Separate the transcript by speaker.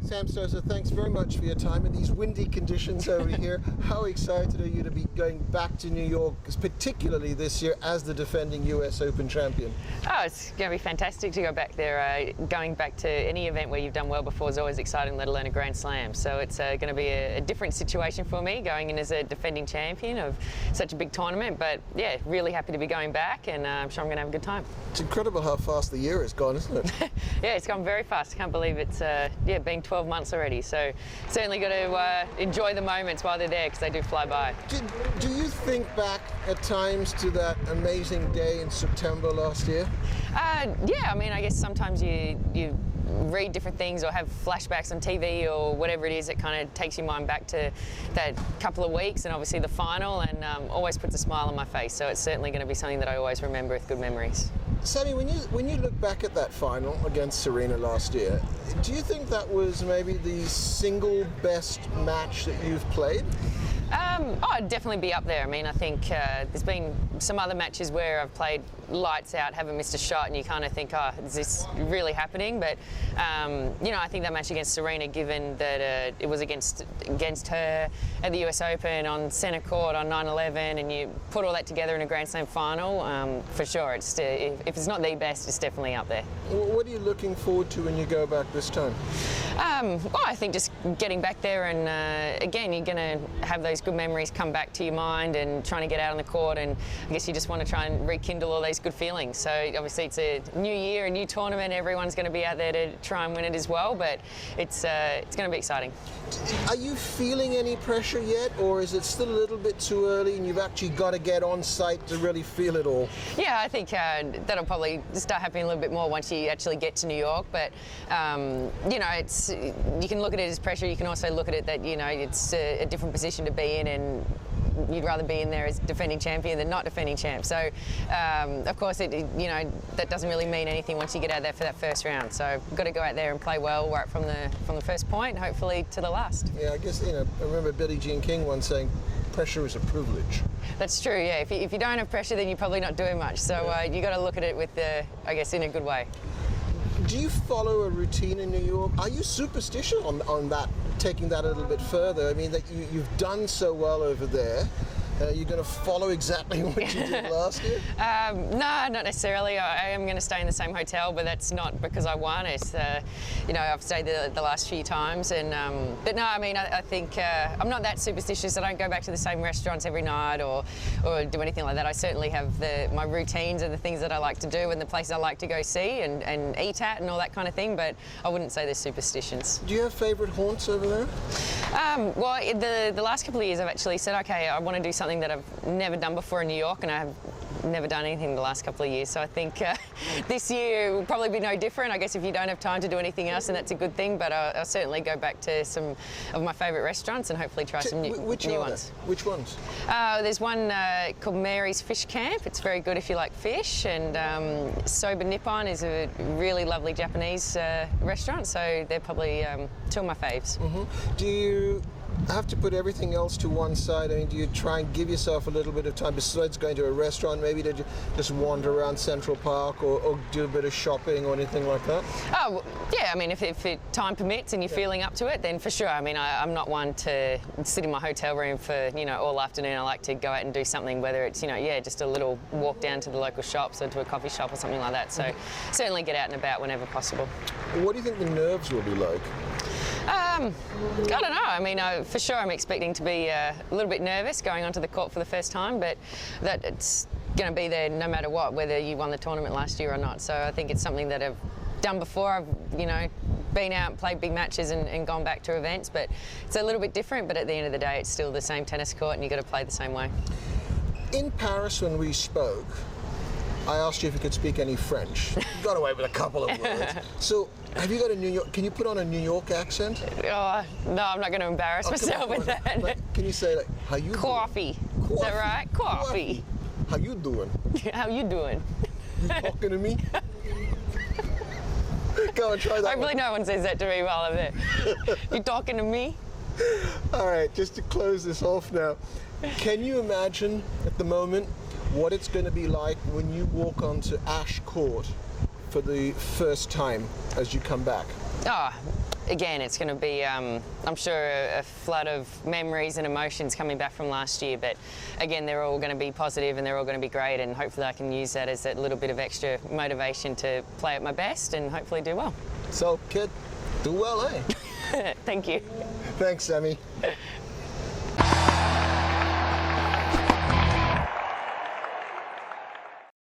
Speaker 1: Sam Stosur, thanks very much for your time in these windy conditions over here. How excited are you to be going back to New York, particularly this year as the defending US Open champion?
Speaker 2: Oh, it's going to be fantastic to go back there. Going back to any event where you've done well before is always exciting, let alone a Grand Slam. So it's going to be a different situation for me going in as a defending champion of such a big tournament. But yeah, really happy to be going back, and I'm sure I'm going to have a good time.
Speaker 1: It's incredible how fast the year has gone, isn't it?
Speaker 2: Yeah, it's gone very fast. I can't believe it's been 12 months already. So certainly got to enjoy the moments while they're there, because they do fly by.
Speaker 1: Do you think back at times to that amazing day in September last year?
Speaker 2: Yeah, I mean, I guess sometimes you read different things or have flashbacks on TV or whatever it is that kind of takes your mind back to that couple of weeks and obviously the final, and always puts a smile on my face. So it's certainly going to be something that I always remember with good memories.
Speaker 1: Sammy, when you look back at that final against Serena last year, do you think that was maybe the single best match that you've played?
Speaker 2: I'd definitely be up there. I mean, I think there's been some other matches where I've played lights out, haven't missed a shot, and you kind of think, oh, is this really happening? But, I think that match against Serena, given that it was against her at the US Open on centre court on 9/11, and you put all that together in a Grand Slam final, for sure, if it's not the best, it's definitely up there.
Speaker 1: What are you looking forward to when you go back this time?
Speaker 2: I think just getting back there, and again, you're going to have those good memories come back to your mind, and trying to get out on the court, and I guess you just want to try and rekindle all these good feelings. So obviously it's a new year, a new tournament, everyone's going to be out there to try and win it as well, but it's going to be exciting.
Speaker 1: Are you feeling any pressure yet, or is it still a little bit too early and you've actually got to get on site to really feel it all? Yeah,
Speaker 2: I think that'll probably start happening a little bit more once you actually get to New York, but it's, you can look at it as pressure, you can also look at it that it's a different position to be in, and you'd rather be in there as defending champion than not defending champ. So, of course, that doesn't really mean anything once you get out there for that first round. So, you've got to go out there and play well right from the first point, hopefully to the last.
Speaker 1: Yeah, I guess I remember Billie Jean King once saying, "Pressure is a privilege."
Speaker 2: That's true. Yeah, if you don't have pressure, then you're probably not doing much. So, you got to look at it with in a good way.
Speaker 1: Do you follow a routine in New York? Are you superstitious on that, taking that a little bit further? I mean, that you've done so well over there. You're going to follow exactly what you did last year?
Speaker 2: No, not necessarily. I am going to stay in the same hotel, but that's not because I won. It's, I've stayed there the last few times. And but no, I mean, I think I'm not that superstitious. I don't go back to the same restaurants every night or do anything like that. I certainly have my routines and the things that I like to do and the places I like to go see and eat at and all that kind of thing, but I wouldn't say they're superstitions.
Speaker 1: Do you have favourite haunts over there?
Speaker 2: Well, the last couple of years I've actually said, okay, I want to do something that I've never done before in New York, and I have never done anything the last couple of years. So I think this year will probably be no different. I guess if you don't have time to do anything else, then that's a good thing, but I'll certainly go back to some of my favourite restaurants and hopefully try some new ones.
Speaker 1: Which ones?
Speaker 2: There's one called Mary's Fish Camp. It's very good if you like fish, and Soba Nippon is a really lovely Japanese restaurant, so they're probably two of my faves.
Speaker 1: Mm-hmm. Do you have to put everything else to one side? I mean, do you try and give yourself a little bit of time besides going to a restaurant, maybe to just wander around Central Park or do a bit of shopping or anything like that?
Speaker 2: Oh, yeah, I mean, if time permits and you're feeling up to it, then for sure. I mean, I'm not one to sit in my hotel room for, all afternoon. I like to go out and do something, whether it's, just a little walk down to the local shops or to a coffee shop or something like that. So certainly get out and about whenever possible.
Speaker 1: What do you think the nerves will be like?
Speaker 2: I don't know. I mean, for sure I'm expecting to be a little bit nervous going onto the court for the first time, but that it's going to be there no matter what, whether you won the tournament last year or not. So I think it's something that I've done before. I've, been out and played big matches and gone back to events, but it's a little bit different, but at the end of the day, it's still the same tennis court and you've got to play the same way.
Speaker 1: In Paris, when we spoke, I asked you if you could speak any French. You got away with a couple of words. So, have you got a New York? Can you put on a New York accent?
Speaker 2: Oh, no, I'm not going to embarrass myself with that.
Speaker 1: Can you say how you
Speaker 2: Coffee.
Speaker 1: Doing?
Speaker 2: Is that right? Coffee.
Speaker 1: How you doing?
Speaker 2: How you doing?
Speaker 1: You talking to me? Go and try that.
Speaker 2: Hopefully no one says that to me while I'm there. You talking to me?
Speaker 1: All right, just to close this off now, can you imagine at the moment what it's going to be like when you walk onto Ash Court for the first time as you come back?
Speaker 2: Oh, again, it's going to be, I'm sure, a flood of memories and emotions coming back from last year. But again, they're all going to be positive and they're all going to be great. And hopefully I can use that as a little bit of extra motivation to play at my best and hopefully do well.
Speaker 1: So, kid, do well, eh?
Speaker 2: Thank you.
Speaker 1: Thanks, Sammy.